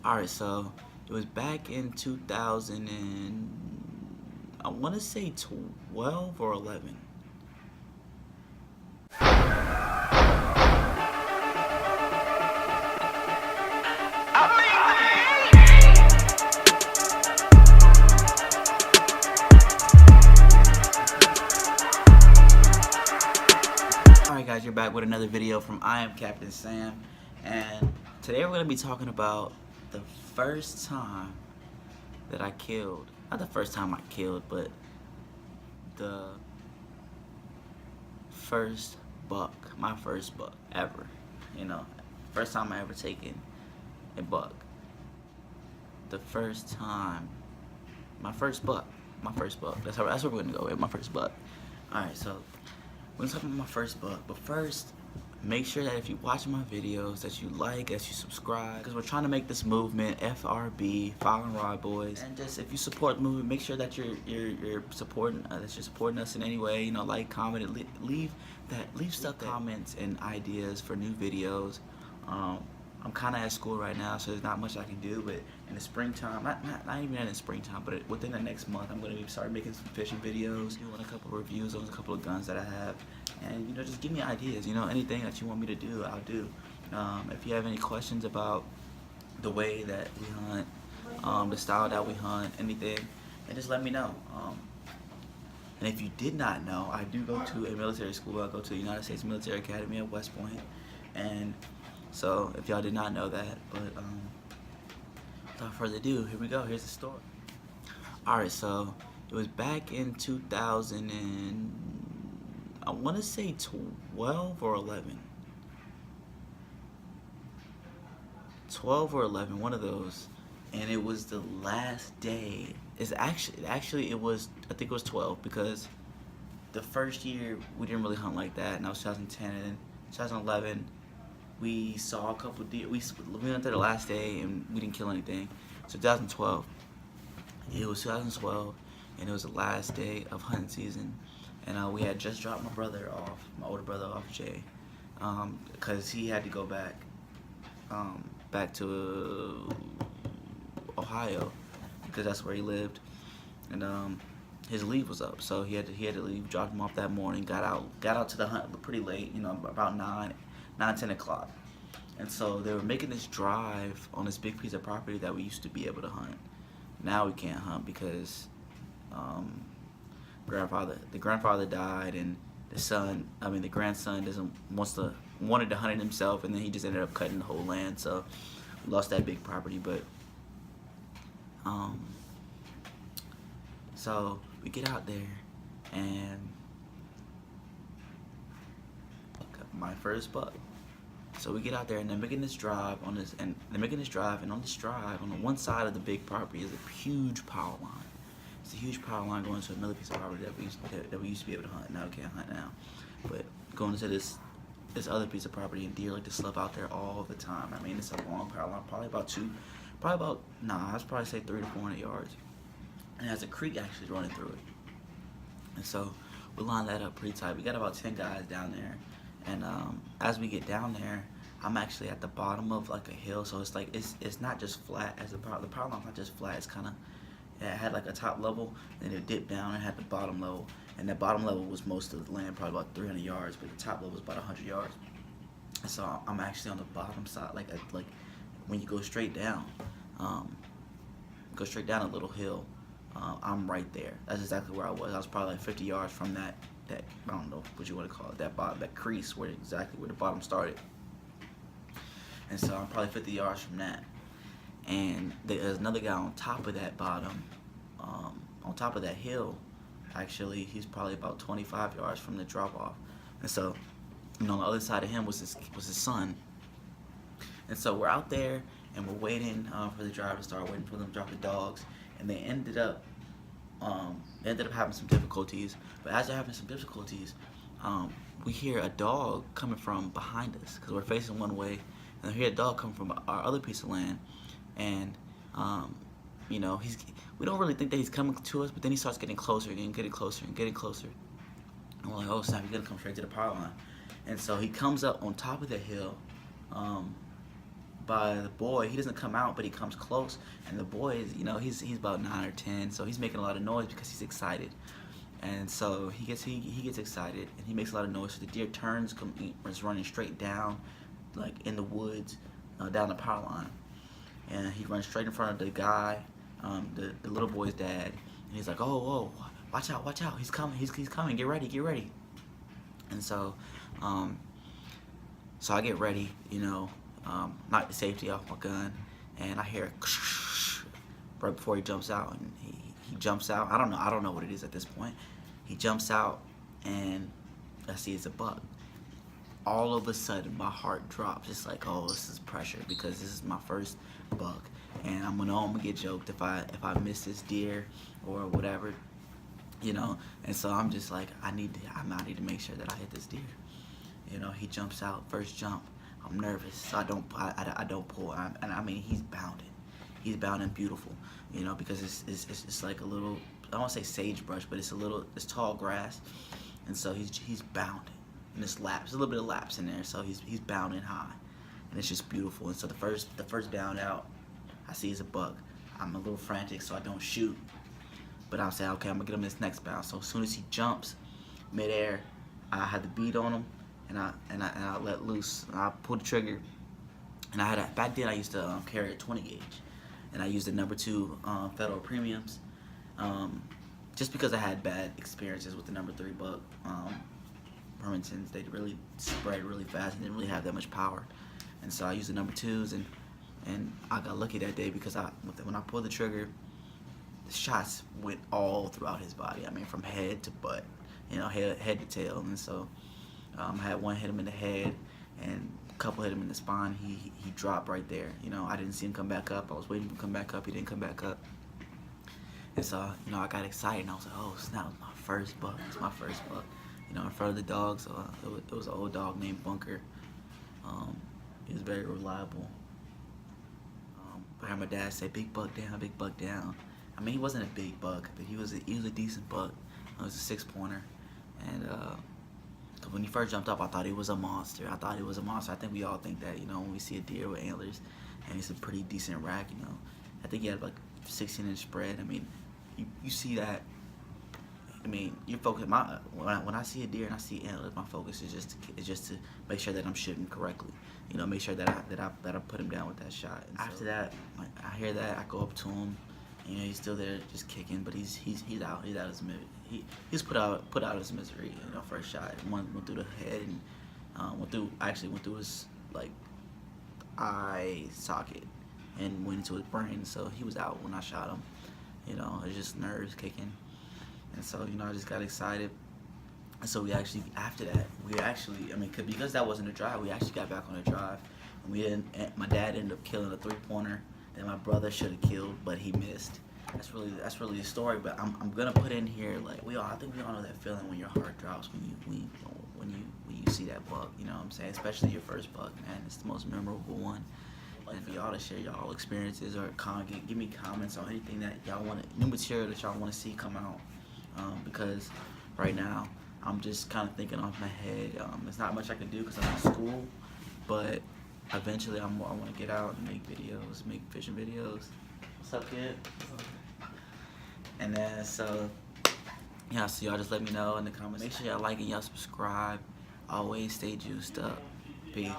Alright, so it was back in 2000 and I want to say 12 or 11. Alright guys, you're back with another video from I Am Captain Sam, and today we're going to be talking about the first time that I killed, not the first time I killed, but the first buck, my first buck ever, first time I ever taken a buck, the first time, my first buck, that's what we're going to go with, my first buck. Alright, so we're gonna talk about my first buck, but first, make sure that if you're watching my videos, that you like, that you subscribe, because we're trying to make this movement, FRB, File and Rod Boys, and just if you support the movement, make sure that you're supporting us in any way. Like, comment, leave stuff, comments and ideas for new videos. I'm kind of at school right now, so there's not much I can do, but in the springtime, not even in the springtime, but within the next month, I'm going to start making some fishing videos, doing a couple of reviews on a couple of guns that I have, and, just give me ideas, anything that you want me to do, I'll do. If you have any questions about the way that we hunt, the style that we hunt, anything, then just let me know. And if you did not know, I do go to a military school. I go to the United States Military Academy at West Point, and so if y'all did not know that, but without further ado, here we go. Here's the story. Alright, so it was back in 2000 and I want to say 12 or 11. 12 or 11, one of those. And it was the last day. It's actually it was, I think it was 12, because the first year we didn't really hunt like that, and that was 2010, and then 2011 we saw a couple deer. We went there the last day and we didn't kill anything. So 2012, it was 2012, and it was the last day of hunting season, and we had just dropped my older brother off, Jay, because he had to go back to Ohio, because that's where he lived, and his leave was up, so he had to leave. Dropped him off that morning. Got out to the hunt pretty late, about 10 o'clock. And so they were making this drive on this big piece of property that we used to be able to hunt. Now we can't hunt because the grandfather died, and the grandson wanted to hunt it himself, and then he just ended up cutting the whole land. So we lost that big property, but so we get out there, and my first buck. So we get out there, and they're making this drive, and on this drive, on the one side of the big property is a huge power line. It's a huge power line going to another piece of property that we used to be able to hunt. Now we can't hunt now, but going into this other piece of property, and deer like to slough out there all the time. I mean, it's a long power line, I'd probably say 300 to 400 yards, and it has a creek actually running through it. And so we lined that up pretty tight. We got about 10 guys down there. And as we get down there, I'm actually at the bottom of like a hill, so it's like it's not just flat as the power line's not just flat. It's it had like a top level, then it dipped down and had the bottom level, and that bottom level was most of the land, probably about 300 yards, but the top level was about 100 yards. And so I'm actually on the bottom side, like when you go straight down a little hill, I'm right there. That's exactly where I was. I was probably like 50 yards from that I don't know what you want to call it, that crease exactly where the bottom started. And so I'm probably 50 yards from that. And there's another guy on top of that bottom, on top of that hill. Actually, he's probably about 25 yards from the drop off. And so, on the other side of him was his son. And so we're out there, and we're waiting for the driver to start, waiting for them to drop the dogs. And they ended up having some difficulties, but as they're having some difficulties, we hear a dog coming from behind us, because we're facing one way, and we hear a dog come from our other piece of land, and we don't really think that he's coming to us, but then he starts getting closer and getting closer and getting closer, and we're like, oh snap, he's gonna come straight to the power line. And so he comes up on top of the hill, by the boy. He doesn't come out, but he comes close, and the boy is, you know, he's about 9 or 10, so he's making a lot of noise because he's excited. And so he gets excited, and he makes a lot of noise. So the deer turns, is running straight down, like in the woods, down the power line, and he runs straight in front of the guy, the little boy's dad, and he's like, oh, watch out, he's coming, he's coming, get ready. And so, so I get ready, you know, knock the safety off my gun, and I hear right before he jumps out, and he jumps out. I don't know what it is at this point. He jumps out, and I see it's a buck. All of a sudden, my heart drops. It's like, oh, this is pressure, because this is my first buck, and I'm gonna get joked if I miss this deer or whatever, you know. And so I'm just like, I need to make sure that I hit this deer. You know, he jumps out, first jump. I'm nervous, so I don't pull. And I mean, he's bounding. He's bounding beautiful, you know, because it's like a little, I don't want to say sagebrush, but it's tall grass, and so he's bounding, and there's a little bit of laps in there, so he's bounding high, and it's just beautiful. And so the first bound out, I see it's a buck. I'm a little frantic, so I don't shoot, but I'm saying, okay, I'm gonna get him this next bound. So as soon as he jumps midair, I had the bead on him, and I let loose, and I pulled the trigger, and back then I used to carry a 20 gauge. And I used the number 2 Federal Premiums, just because I had bad experiences with the number 3 buck. Remingtons, they really spread really fast and didn't really have that much power. And so I used the number 2s, and I got lucky that day, because when I pulled the trigger, the shots went all throughout his body. I mean, from head to butt, you know, head to tail. And so I had one hit him in the head, and a couple hit him in the spine. He dropped right there. You know, I didn't see him come back up. I was waiting for him to come back up. He didn't come back up. And so, you know, I got excited, and I was like, oh snap, it was my first buck. It's my first buck. You know, in front of the dogs. It was an old dog named Bunker. He was very reliable. I heard my dad say, big buck down, big buck down. I mean, he wasn't a big buck, but he was a decent buck. It was a 6-pointer. And when he first jumped up, I thought he was a monster. I think we all think that, you know, when we see a deer with antlers, and he's a pretty decent rack, you know. I think he had like 16-inch spread. I mean, you see that. I mean, you focus. When I see a deer and I see antlers, my focus is just to make sure that I'm shooting correctly. You know, make sure that I put him down with that shot. And after that, I hear that, I go up to him. You know, he's still there, just kicking, but he's out. He's out of his misery. He's put out of his misery. You know, first shot went through the head, and went through his like eye socket and went into his brain. So he was out when I shot him. You know, it's just nerves kicking. And so, you know, I just got excited. And so after that, I mean, because that wasn't a drive, we actually got back on a drive. And my dad ended up killing a 3-pointer that my brother should have killed, but he missed. That's really the story. But I'm gonna put in here, like, I think we all know that feeling when your heart drops when you see that buck. You know what I'm saying? Especially your first buck, man. It's the most memorable one. And for y'all to share y'all experiences or give me comments on anything that y'all new material that y'all want to see come out. Because right now I'm just kind of thinking off my head. There's not much I can do because I'm in school, but eventually I want to get out and make videos, make fishing videos. What's up, kid? And then so y'all just let me know in the comments. Make sure y'all like and y'all subscribe. Always stay juiced up. Peace.